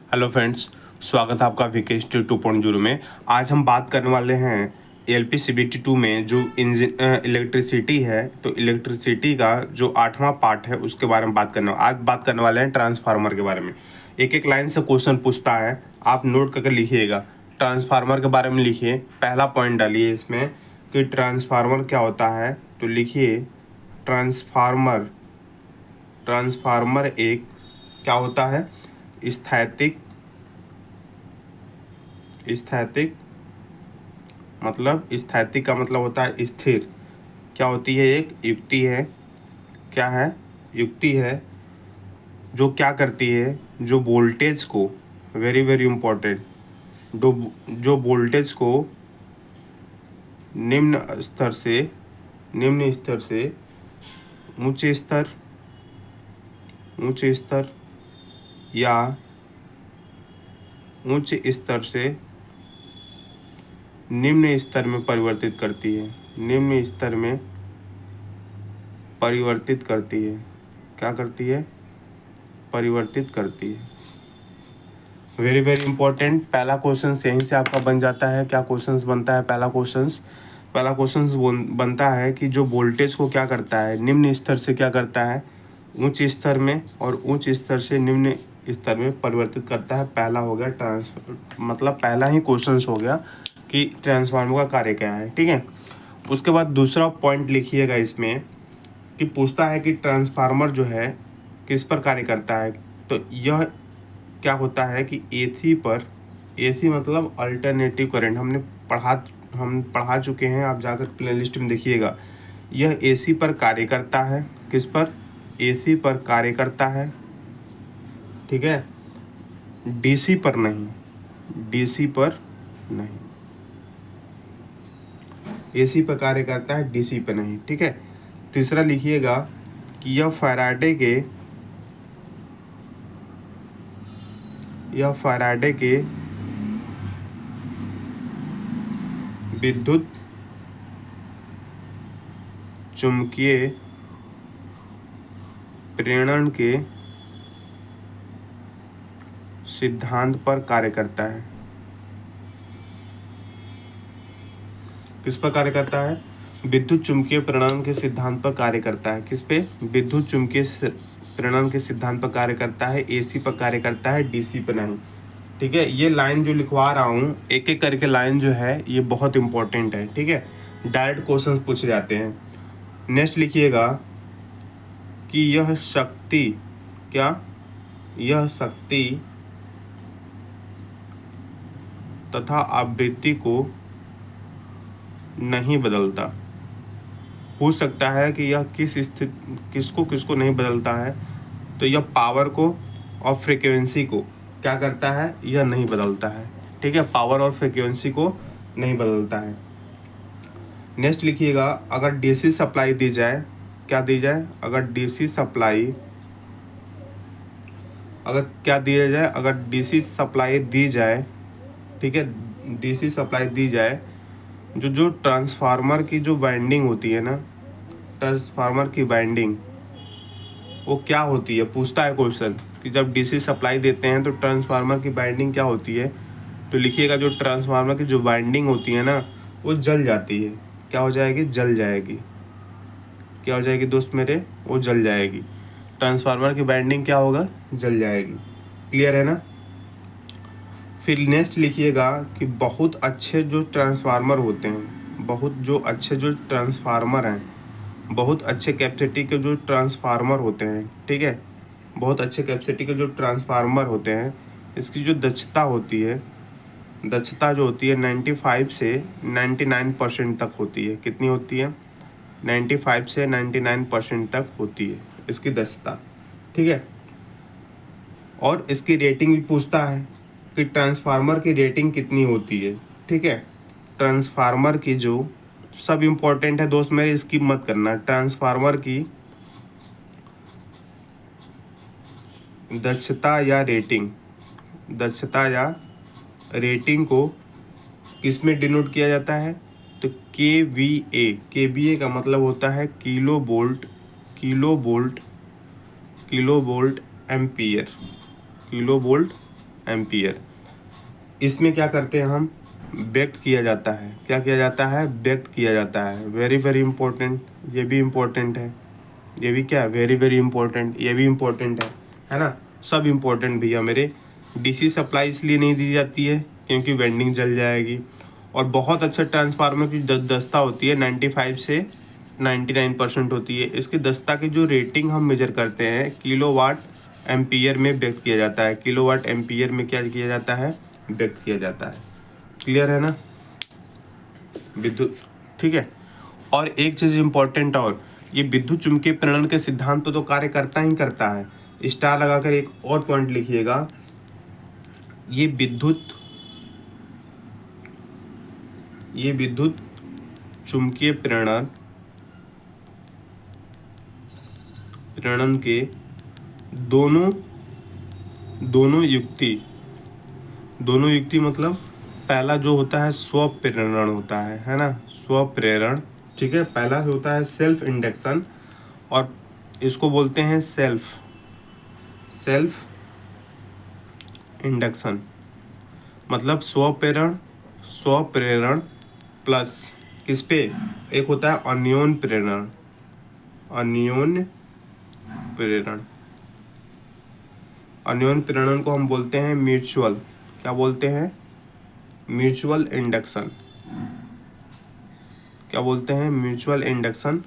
Hello friends, स्वागत है आपका विकेश 2.0 में। आज हम बात करने वाले हैं एलपीसीबीटी 2 में जो इलेक्ट्रिसिटी है, तो इलेक्ट्रिसिटी का जो 8वां पार्ट है उसके बारे में आज बात करने वाले हैं ट्रांसफार्मर के बारे में। एक एक लाइन से क्वेश्चन पूछता है, आप नोट करके लिखिएगा। ट्रांसफार्मर के बारे में लिखिए, पहला पॉइंट डालिए इसमें कि ट्रांसफार्मर क्या होता है। तो लिखिए ट्रांसफार्मर ट्रांसफार्मर एक क्या होता है, स्थैतिक स्थैतिक मतलब स्थैतिक का मतलब होता है स्थिर। क्या होती है, एक युक्ति है। क्या है, युक्ति है जो क्या करती है, जो वोल्टेज को, वेरी वेरी इंपॉर्टेंट, जो वोल्टेज को निम्न स्तर से उच्च स्तर या उच्च स्तर से निम्न स्तर में परिवर्तित करती है। निम्न स्तर में परिवर्तित करती है। क्या करती है, परिवर्तित करती है। Very very important. पहला क्वेश्चन यहीं से आपका बन जाता है। क्या क्वेश्चन बनता है, पहला क्वेश्चन बनता है कि जो वोल्टेज को क्या करता है, निम्न स्तर से क्या करता है, उच्च स्तर में, और उच्च स्तर से निम्न स्तर में परिवर्तित करता है। पहला हो गया मतलब पहला ही क्वेश्चन हो गया कि ट्रांसफार्मर का कार्य क्या है। ठीक है, उसके बाद दूसरा पॉइंट लिखिएगा इसमें कि पूछता है कि ट्रांसफार्मर जो है किस पर कार्य करता है। तो यह क्या होता है कि एसी मतलब अल्टरनेटिव करंट, हम पढ़ा चुके हैं, आप जाकर प्लेलिस्ट में देखिएगा। यह एसी पर कार्य करता है। किस पर, एसी पर कार्य करता है। ठीक है, डीसी पर नहीं, डीसी पर नहीं। एसी पर कार्य करता है, डीसी पर नहीं। ठीक है, तीसरा लिखिएगा कि यह फैराडे के विद्युत चुंबकीय प्रेरण के सिद्धांत पर कार्य करता है। किस पर कार्य करता है, विद्युत चुंबकीय प्रेरण के सिद्धांत पर कार्य करता है। किस पे, विद्युत चुंबकीय प्रेरण के सिद्धांत पर कार्य करता है। एसी पर कार्य करता है, डीसी पर नहीं। ठीक है, ये लाइन जो लिखवा रहा हूँ, एक एक करके लाइन जो है ये बहुत इंपॉर्टेंट है। ठीक है, डायरेक्ट क्वेश्चन पूछे जाते हैं। नेक्स्ट लिखिएगा कि यह शक्ति तथा आवृत्ति को नहीं बदलता। पूछ सकता है कि यह किसको नहीं बदलता है। तो यह पावर को और फ्रीक्वेंसी को क्या करता है, यह नहीं बदलता है। ठीक है, पावर और फ्रीक्वेंसी को नहीं बदलता है। नेक्स्ट लिखिएगा, अगर डीसी सप्लाई दी जाए, क्या दी जाए, अगर डीसी सप्लाई दी जाए। ठीक है, डीसी सप्लाई दी जाए, जो ट्रांसफार्मर की जो वाइंडिंग होती है ना, ट्रांसफार्मर की वाइंडिंग वो क्या होती है। पूछता है क्वेश्चन कि जब डीसी सप्लाई देते हैं तो ट्रांसफार्मर की वाइंडिंग क्या होती है। तो लिखिएगा जो ट्रांसफार्मर की जो वाइंडिंग होती है ना, वो जल जाती है। क्या हो जाएगी, जल जाएगी। क्या हो जाएगी दोस्त मेरे, वो जल जाएगी। ट्रांसफार्मर की वाइंडिंग क्या होगा, जल जाएगी। क्लियर है ना। फिर नेक्स्ट लिखिएगा कि बहुत अच्छे जो ट्रांसफार्मर होते हैं, बहुत अच्छे कैपेसिटी के जो ट्रांसफार्मर होते हैं। ठीक है, बहुत अच्छे कैपेसिटी के जो ट्रांसफार्मर होते हैं, इसकी जो दक्षता जो होती है 95 से 99% तक होती है। कितनी होती है, 95 से 99% तक होती है इसकी दक्षता। ठीक है, और इसकी रेटिंग भी पूछता है कि ट्रांसफार्मर की रेटिंग कितनी होती है। ठीक है, ट्रांसफार्मर की जो सब इम्पोर्टेंट है दोस्त मेरे, इसकी मत करना। ट्रांसफार्मर की दक्षता या रेटिंग को किस में डिनोट किया जाता है। तो केवीए का मतलब होता है किलो वोल्ट एम्पियर। एम्पियर। इसमें क्या करते हैं हम, व्यक्त किया जाता है। क्या किया जाता है, व्यक्त किया जाता है। वेरी वेरी इंपॉर्टेंट, ये भी इम्पोर्टेंट है, ये भी क्या, वेरी वेरी इंपॉर्टेंट, ये भी इम्पोर्टेंट है ना। सब इम्पोर्टेंट भैया मेरे। डीसी सप्लाई इसलिए नहीं दी जाती है क्योंकि वेंडिंग जल जाएगी। और बहुत अच्छा ट्रांसफार्मर की दस्ता होती है, 95 से 99% होती है। इसकी दस्ता की जो रेटिंग हम मेजर करते हैं किलोवाट एम्पियर में व्यक्त किया जाता है। किलोवाट एम्पियर में क्या किया जाता है, व्यक्त किया जाता है। क्लियर है ना विद्युत, ठीक है। और एक चीज़ इम्पोर्टेंट, और ये विद्युत चुम्बकीय प्रेरण के सिद्धांत पे तो कार्य करता ही करता है। स्टार लगाकर एक और पॉइंट लिखिएगा, ये विद्युत चुम्बकीय प्रेरण के दोनों युक्ति मतलब पहला जो होता है स्वप्रेरण होता है ना, स्वप्रेरण, ठीक है। पहला होता है सेल्फ इंडक्शन, और इसको बोलते हैं सेल्फ इंडक्शन। मतलब स्वप्रेरण प्लस किस पे, एक होता है अन्योन प्रेरण को हम बोलते हैं म्यूचुअल, क्या बोलते हैं, म्यूचुअल इंडक्शन। क्या बोलते हैं, म्यूचुअल इंडक्शन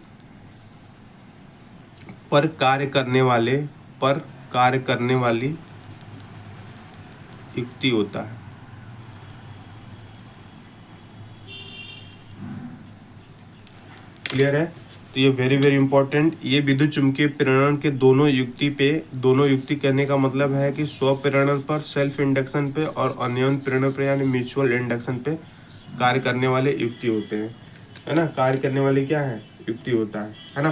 पर कार्य करने वाली युक्ति होता है। क्लियर है। तो ये वेरी वेरी इंपॉर्टेंट, ये विद्युत चुम्बकीय प्रेरण के दोनों युक्ति कहने का मतलब है कि स्वप्रेरण पर, सेल्फ इंडक्शन पे, और अन्योन प्रेरण पे यानी म्यूचुअल इंडक्शन पे कार्य करने वाले युक्ति होते हैं, है ना। कार्य करने वाली क्या है, युक्ति होता है ना।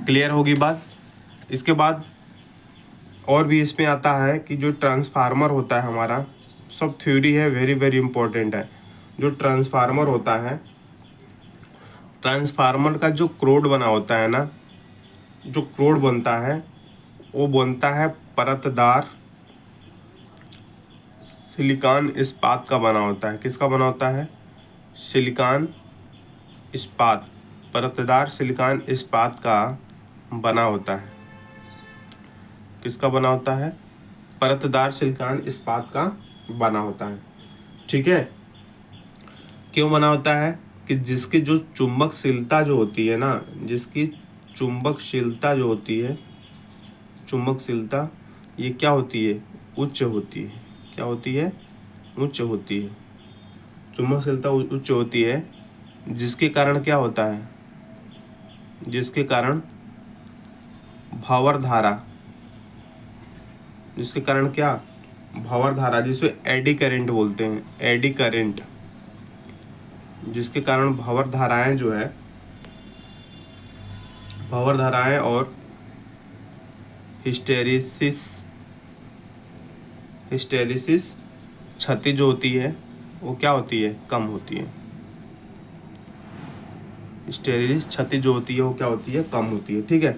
क्लियर होगी बात। इसके बाद और भी इसमें आता है कि जो ट्रांसफार्मर होता है हमारा, सब थ्योरी है, वेरी वेरी इंपॉर्टेंट है। जो ट्रांसफार्मर होता है, ट्रांसफार्मर का जो क्रोड बना होता है ना, जो क्रोड बनता है वो बनता है परतदार सिलिकॉन इस्पात का बना होता है। किसका बना होता है, सिलिकॉन इस्पात, परतदार सिलिकॉन इस्पात का बना होता है। किसका बना होता है, परतदार सिलिकॉन इस्पात का बना होता है, ठीक है। क्यों बना होता है कि जिसकी जो चुंबकशीलता जो होती है ना, जिसकी चुंबकशीलता जो होती है, चुंबकशीलता ये क्या होती है, उच्च होती है। क्या होती है, उच्च होती है। चुंबकशीलता उच्च होती है, जिसके कारण क्या होता है, जिसके कारण भंवर धारा, जिसके कारण क्या, भंवर धारा, जिसे एडी करंट बोलते हैं, एडी करंट, जिसके कारण भंवर धाराएं जो है, भंवर धाराएं और हिस्टेरिसिस क्षति जो होती है वो क्या होती है, कम होती है। हिस्टेरिसिस क्षति जो होती है वो क्या होती है, कम होती है, ठीक है।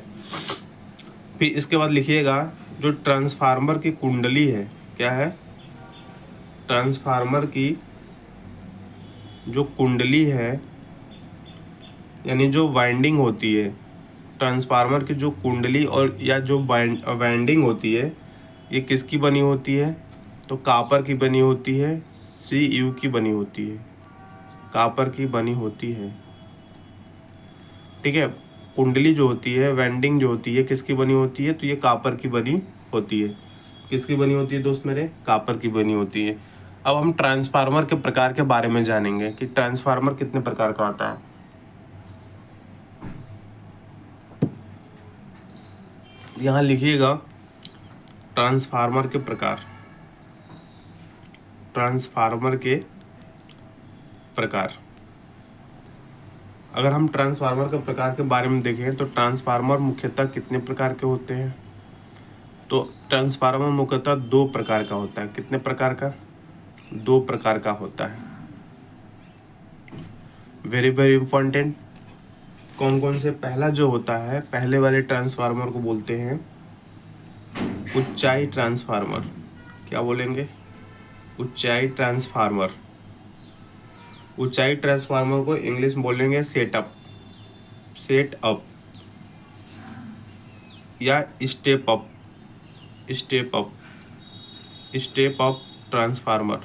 फिर इसके बाद लिखिएगा, जो ट्रांसफार्मर की कुंडली है, क्या है, ट्रांसफार्मर की जो कुंडली है, यानी जो वाइंडिंग होती है, ट्रांसफार्मर की जो कुंडली और या जो वाइंडिंग होती है, ये किसकी बनी होती है, तो कापर की बनी होती है, Cu की बनी होती है, कापर की बनी होती है, ठीक है। कुंडली जो होती है, वाइंडिंग जो होती है, किसकी बनी होती है, तो ये कापर की बनी होती है। किसकी बनी होती है दोस्त मेरे, कापर की बनी होती है। अब हम ट्रांसफार्मर के प्रकार के बारे में जानेंगे कि ट्रांसफार्मर कितने प्रकार का आता है। यहाँ लिखिएगा ट्रांसफार्मर के प्रकार, ट्रांसफार्मर के प्रकार। अगर हम ट्रांसफार्मर के प्रकार के बारे में देखें तो ट्रांसफार्मर मुख्यतः कितने प्रकार के होते हैं, तो ट्रांसफार्मर मुख्यतः 2 प्रकार का होता है। कितने प्रकार का, 2 प्रकार का होता है। वेरी वेरी इंपॉर्टेंट, कौन कौन से, पहला जो होता है, पहले वाले ट्रांसफार्मर को बोलते हैं ऊंचाई ट्रांसफार्मर। क्या बोलेंगे? ऊंचाई ट्रांसफार्मर। ऊंचाई ट्रांसफार्मर को इंग्लिश में बोलेंगे सेटअप, सेट अप या step up, step up, step up transformer.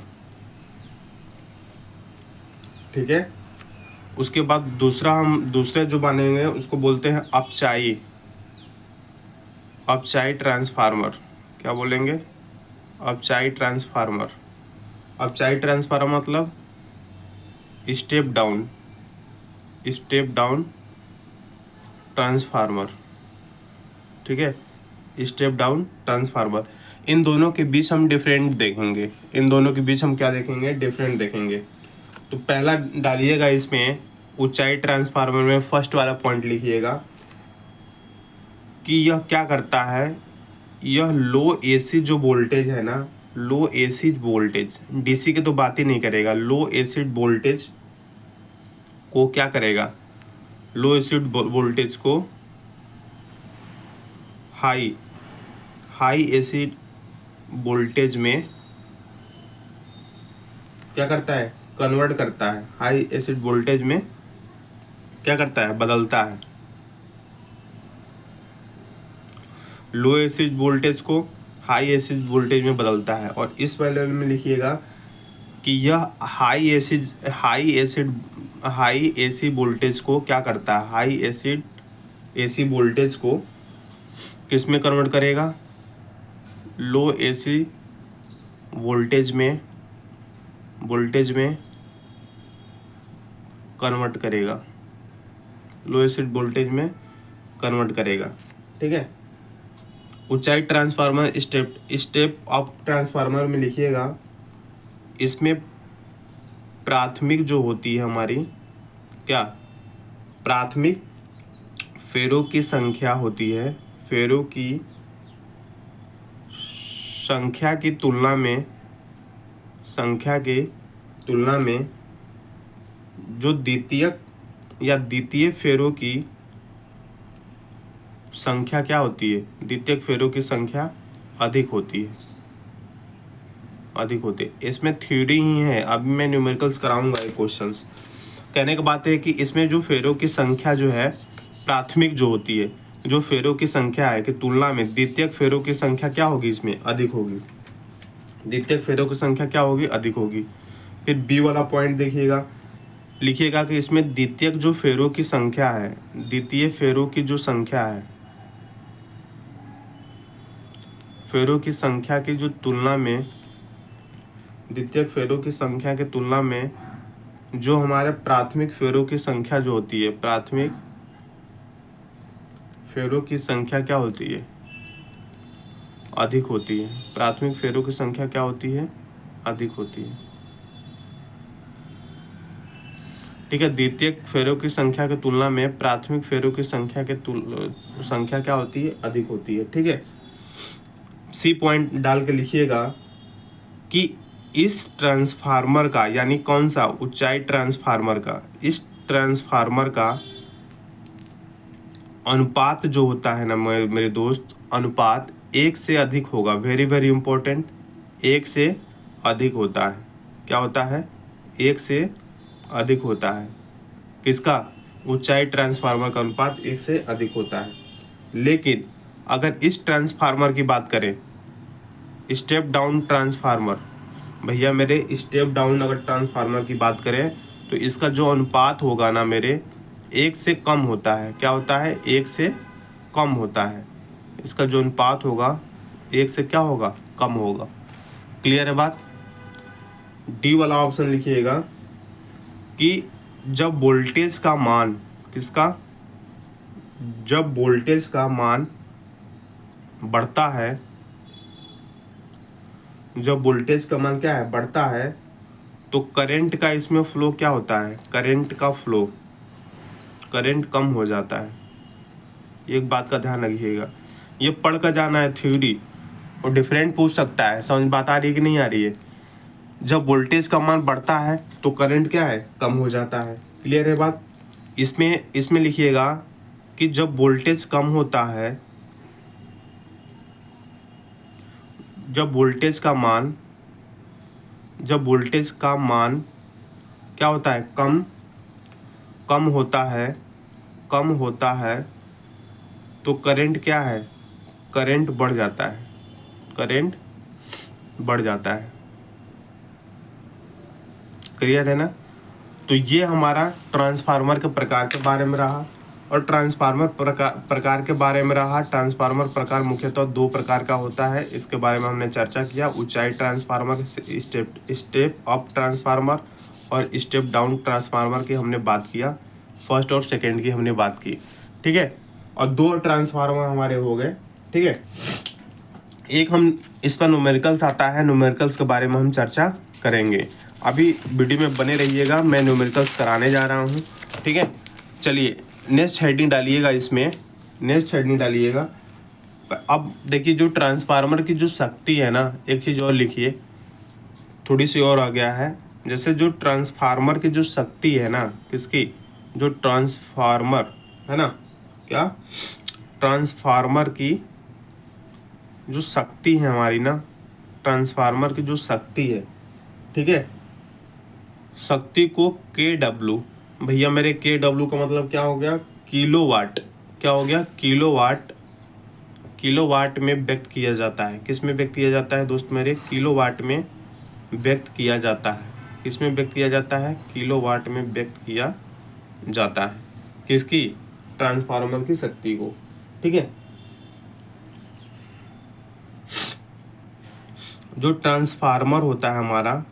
ठीक है। उसके बाद दूसरे जो बनेंगे उसको बोलते हैं अपचाई, अपचाई ट्रांसफार्मर। क्या बोलेंगे? अपचाई ट्रांसफार्मर। अपचाई ट्रांसफार्मर मतलब step down, step down transformer. ठीक है, स्टेप डाउन ट्रांसफार्मर। इन दोनों के बीच हम डिफरेंट देखेंगे, इन दोनों के बीच हम क्या देखेंगे? डिफरेंट देखेंगे। तो पहला डालिएगा इसमें ऊंचाई ट्रांसफार्मर में फर्स्ट वाला पॉइंट लिखिएगा कि यह क्या करता है, यह लो एसी जो वोल्टेज है ना, लो एसी वोल्टेज, डीसी के तो बात ही नहीं करेगा, लो एसिड वोल्टेज को क्या करेगा? लो एसिड वोल्टेज को हाई एसिड वोल्टेज में क्या करता है? कन्वर्ट करता है। हाई एसिड वोल्टेज में क्या करता है? बदलता है। लो एसिड वोल्टेज को हाई एसिड वोल्टेज में बदलता है। और इस वाले में लिखिएगा कि यह हाई एसी वोल्टेज को क्या करता है? हाई एसिड एसी वोल्टेज को किस में कन्वर्ट करेगा? लो एसी वोल्टेज में कन्वर्ट करेगा, लो एसिड वोल्टेज में कन्वर्ट करेगा। ठीक है। ऊंचाई ट्रांसफार्मर स्टेप अप ट्रांसफार्मर में लिखिएगा, इसमें प्राथमिक जो होती है हमारी, क्या? प्राथमिक फेरों की संख्या होती है, फेरों की संख्या की तुलना में जो द्वितीय फेरों की संख्या क्या होती है? द्वितीयक फेरों की संख्या अधिक होती है, इसमें थ्योरी ही है। अभी मैं न्यूमेरिकल्स कराऊंगा ये क्वेश्चंस। कहने की बात है कि इसमें जो फेरों की संख्या जो है, प्राथमिक जो होती है, जो फेरों की संख्या है कि तुलना में द्वितीयक फेरों की संख्या क्या होगी? इसमें अधिक होगी। द्वितीयक फेरों की संख्या क्या होगी? अधिक होगी। फिर बी वाला पॉइंट देखिएगा, लिखिएगा कि इसमें द्वितीयक जो फेरों की संख्या है, द्वितीय फेरों की जो संख्या है, फेरों की संख्या की जो तुलना में, द्वितीयक फेरों की संख्या की तुलना में जो हमारे प्राथमिक फेरों की संख्या जो होती है, प्राथमिक फेरों की संख्या क्या होती है? अधिक होती है। प्राथमिक फेरों की संख्या क्या होती है? अधिक होती है। ठीक है। द्वितीयक फेरों की संख्या की तुलना में प्राथमिक फेरों की संख्या क्या होती है? अधिक होती है। ठीक है। सी पॉइंट डाल के लिखिएगा कि इस ट्रांसफार्मर का, यानी कौन सा? ऊंचाई ट्रांसफार्मर का, इस ट्रांसफार्मर का अनुपात जो होता है ना मेरे दोस्त, अनुपात 1 से अधिक होगा। वेरी वेरी इंपॉर्टेंट, 1 से अधिक होता है। क्या होता है? 1 से अधिक होता है। किसका? ऊंचाई ट्रांसफार्मर का अनुपात 1 से अधिक होता है। लेकिन अगर इस ट्रांसफार्मर की बात करें, स्टेप डाउन ट्रांसफार्मर, भैया मेरे स्टेप डाउन अगर ट्रांसफार्मर की बात करें तो इसका जो अनुपात होगा ना मेरे, 1 से कम होता है। क्या होता है? 1 से कम होता है। इसका जो अनुपात होगा 1 से क्या होगा? कम होगा। क्लियर है बात? डी वाला ऑप्शन लिखिएगा कि जब वोल्टेज का मान, किसका? जब वोल्टेज का मान बढ़ता है, जब वोल्टेज का मान क्या है? बढ़ता है, तो करंट का इसमें फ्लो क्या होता है? करंट का फ्लो, करंट कम हो जाता है। एक बात का ध्यान रखिएगा, ये पढ़ कर जाना है थ्योरी, और डिफरेंट पूछ सकता है। समझ बात आ रही है कि नहीं आ रही है? जब वोल्टेज का मान बढ़ता है तो करंट क्या है? कम हो जाता है। क्लियर है बात? इसमें लिखिएगा कि जब वोल्टेज कम होता है, जब वोल्टेज का मान क्या होता है, कम होता है तो करंट क्या है, करंट बढ़ जाता है। क्लियर है ना। तो ये हमारा ट्रांसफार्मर के प्रकार के बारे में रहा, और ट्रांसफार्मर प्रकार के बारे में रहा। ट्रांसफार्मर प्रकार मुख्यतः 2 प्रकार का होता है, इसके बारे में हमने चर्चा किया। ऊंचाई ट्रांसफार्मर, स्टेप अप ट्रांसफार्मर और स्टेप डाउन ट्रांसफार्मर की हमने बात किया, फर्स्ट और सेकेंड की हमने बात की, ठीक है। और 2 ट्रांसफार्मर हमारे हो गए, ठीक है। एक हम इस पर न्यूमेरिकल्स आता है, न्यूमेरिकल्स के बारे में हम चर्चा करेंगे। अभी वीडियो में बने रहिएगा, मैं न्यूमेरिकल्स कराने जा रहा हूँ, ठीक है। चलिए नेक्स्ट हेडिंग डालिएगा, इसमें नेक्स्ट हेडिंग डालिएगा। अब देखिए जो ट्रांसफार्मर की जो शक्ति है ना, एक चीज़ और लिखिए, थोड़ी सी और आ गया है। जैसे जो ट्रांसफार्मर की जो शक्ति है ना, किसकी, जो ट्रांसफार्मर है ना, क्या, ट्रांसफार्मर की जो शक्ति है हमारी ना, ट्रांसफार्मर की जो शक्ति है, ठीक है, शक्ति को KW, भैया मेरे KW का मतलब क्या हो गया, किलोवाट। क्या हो गया, किलोवाट में व्यक्त किया जाता है। किस में व्यक्त किया जाता है दोस्त मेरे, किलोवाट में व्यक्त किया जाता है। किस में व्यक्त किया जाता है, किलोवाट में व्यक्त किया जाता है। किसकी, ट्रांसफार्मर की शक्ति को, ठीक है। जो ट्रांसफार्मर होता है हमारा,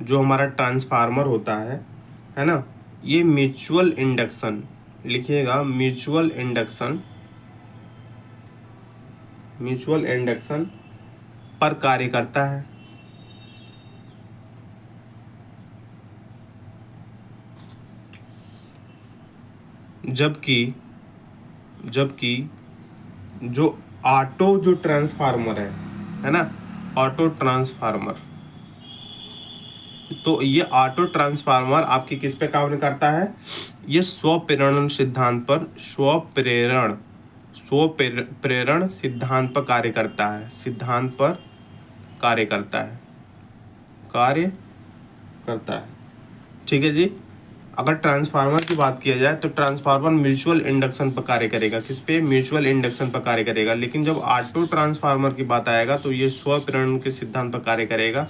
जो हमारा ट्रांसफार्मर होता है ना, ये म्यूचुअल इंडक्शन, लिखिएगा म्यूचुअल इंडक्शन पर कार्य करता है। जबकि जो ऑटो जो ट्रांसफार्मर है ना, ऑटो ट्रांसफार्मर, तो ये ऑटो ट्रांसफार्मर आपकी किस पे काम करता है, ये स्वप्रेरण सिद्धांत पर, स्वप्रेरण सिद्धांत पर कार्य करता है, कार्य करता है, ठीक है जी। अगर ट्रांसफार्मर की बात किया जाए तो ट्रांसफार्मर म्यूचुअल इंडक्शन पर कार्य करेगा, किस पे, म्यूचुअल इंडक्शन पर कार्य करेगा। लेकिन जब ऑटो ट्रांसफार्मर की बात आएगा तो ये स्वप्रेरण के सिद्धांत पर कार्य करेगा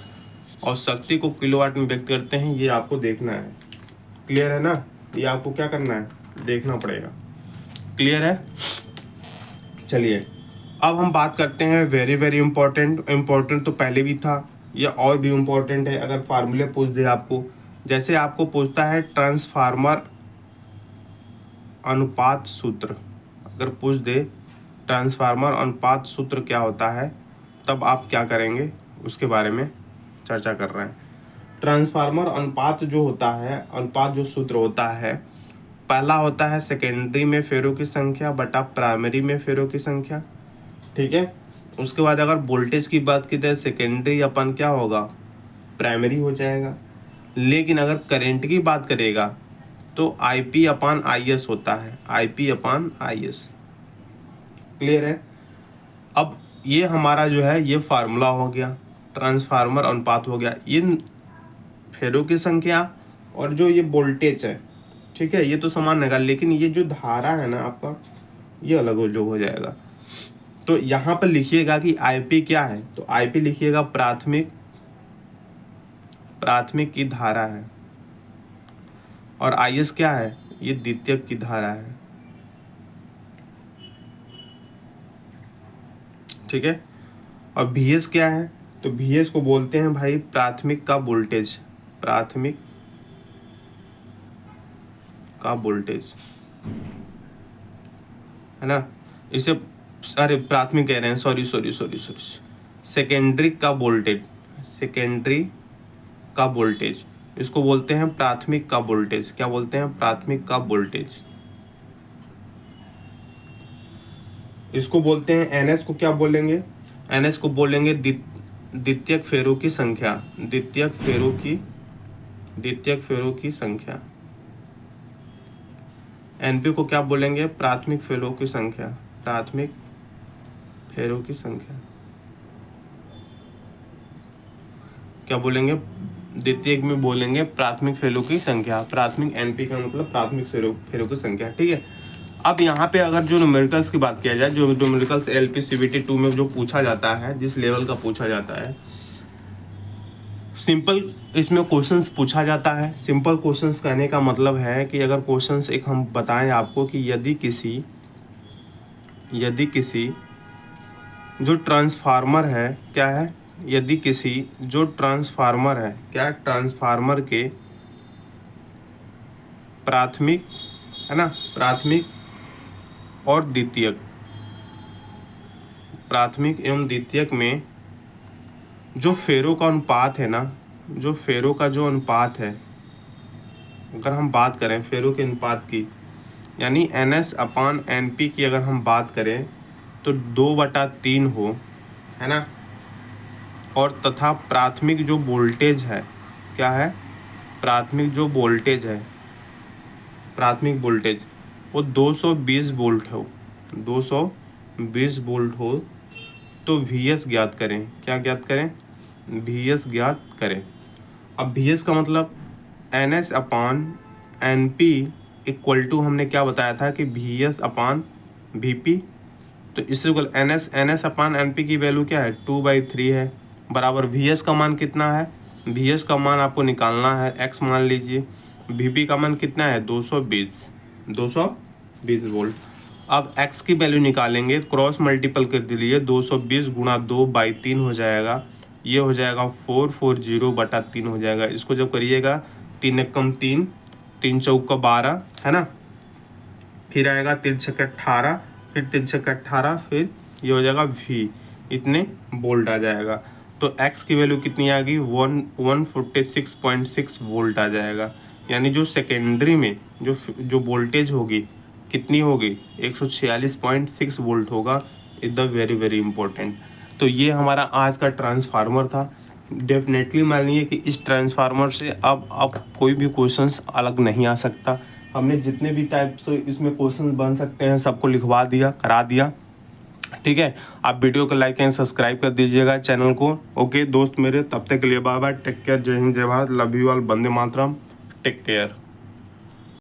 और शक्ति को किलोवाट में व्यक्त करते हैं। ये आपको देखना है, क्लियर है ना, ये आपको क्या करना है, देखना पड़ेगा, क्लियर है। चलिए अब हम बात करते हैं वेरी वेरी इंपॉर्टेंट तो पहले भी था, ये और भी इम्पोर्टेंट है। अगर फार्मूले पूछ दे आपको, जैसे आपको पूछता है ट्रांसफार्मर अनुपात सूत्र, अगर पूछ दे ट्रांसफार्मर अनुपात सूत्र क्या होता है, तब आप क्या करेंगे, उसके बारे में चर्चा कर रहे हैं। ट्रांसफार्मर अनुपात जो होता है, अनुपात जो सूत्र होता है, पहला होता है सेकेंडरी में फेरों की संख्या बटा प्राइमरी में फेरों की संख्या, ठीक है। उसके बाद अगर वोल्टेज की बात की जाए, सेकेंडरी अपन क्या होगा, प्राइमरी हो जाएगा। लेकिन अगर करंट की बात करेगा तो IP/IS होता है, IP/IS, क्लियर है। अब ये हमारा जो है ये फार्मूला हो गया, ट्रांसफार्मर अनुपात हो गया, इन फेरों की संख्या और जो ये वोल्टेज है, ठीक है, ये तो समान रहेगा। लेकिन ये जो धारा है ना आपका, ये अलग हो जाएगा। तो यहाँ पर लिखिएगा कि IP क्या है, तो IP लिखिएगा प्राथमिक की धारा है, और IS क्या है, ये द्वितीयक की धारा है, ठीक है। और VS क्या है, तो VS को बोलते हैं भाई प्राथमिक का वोल्टेज, प्राथमिक का वोल्टेज है ना। इसे अरे प्राथमिक कह रहे हैं, सॉरी, सेकेंडरी का वोल्टेज, इसको बोलते हैं प्राथमिक का वोल्टेज। क्या बोलते हैं, प्राथमिक का वोल्टेज। इसको बोलते हैं NS को क्या बोलेंगे, NS को बोलेंगे द्वितीयक फेरों की संख्या, द्वितीयक फेरों की संख्या। NP को क्या बोलेंगे, प्राथमिक फेरों की संख्या, प्राथमिक फेरों की संख्या। क्या बोलेंगे, द्वितीयक में बोलेंगे प्राथमिक फेरों की संख्या। प्राथमिक एनपी का मतलब प्राथमिक फेरों की संख्या, ठीक है। अब यहाँ पे अगर जो न्यूमेरिकल्स की बात किया जाए, जो न्यूमेरिकल्स एलपी सीबीटी 2 में जो पूछा जाता है, जिस लेवल का पूछा जाता है, सिंपल इसमें क्वेश्चंस पूछा जाता है। सिंपल क्वेश्चंस कहने का मतलब है कि अगर क्वेश्चंस एक हम बताएं आपको कि यदि किसी जो ट्रांसफार्मर है, क्या है, यदि किसी जो ट्रांसफार्मर है, क्या, ट्रांसफार्मर के प्राथमिक, है ना, प्राथमिक और द्वितीयक, प्राथमिक एवं द्वितीयक में जो फेरों का अनुपात है ना, जो फेरों का जो अनुपात है, अगर हम बात करें फेरों के अनुपात की, यानी NS/NP की अगर हम बात करें तो 2/3 हो, है ना, और तथा प्राथमिक जो वोल्टेज है, क्या है, प्राथमिक जो वोल्टेज है, प्राथमिक वोल्टेज वो 220 वोल्ट हो, 220 वोल्ट हो, तो VS ज्ञात करें। क्या ज्ञात करें, VS ज्ञात करें। अब VS का मतलब NS/NP इक्वल टू, हमने क्या बताया था कि VS/VP, तो इससे NS/NP की वैल्यू क्या है, 2/3 है, बराबर VS का मान कितना है, VS का मान आपको निकालना है, x मान लीजिए, VP का मान कितना है, 220 वोल्ट। अब x की वैल्यू निकालेंगे, क्रॉस मल्टीपल कर दीजिए, 220 गुणा 2/3 हो जाएगा, ये हो जाएगा 440/3 हो जाएगा। इसको जब करिएगा 3 एकम 3, 3 चौका 12, है ना, फिर आएगा 3 छक्के 18, फिर 3 छक्के 18, फिर ये हो जाएगा V, इतने वोल्ट आ जाएगा। तो x की वैल्यू कितनी आ गई, 146.6 वोल्ट आ जाएगा। यानी जो सेकेंडरी में जो वोल्टेज होगी कितनी होगी, 146.6 वोल्ट होगा। Is the very very important. तो ये हमारा आज का ट्रांसफार्मर था। डेफिनेटली मानिए कि इस ट्रांसफार्मर से अब कोई भी क्वेश्चंस अलग नहीं आ सकता। हमने जितने भी टाइप से इसमें क्वेश्चन बन सकते हैं सबको लिखवा दिया, करा दिया, ठीक है। आप वीडियो को लाइक एंड सब्सक्राइब कर दीजिएगा चैनल को। ओके दोस्त मेरे, तब तक के लिए बाय बाय, टेक केयर, जय हिंद, जय भारत, लव यू ऑल, वंदे मातरम, टेक केयर।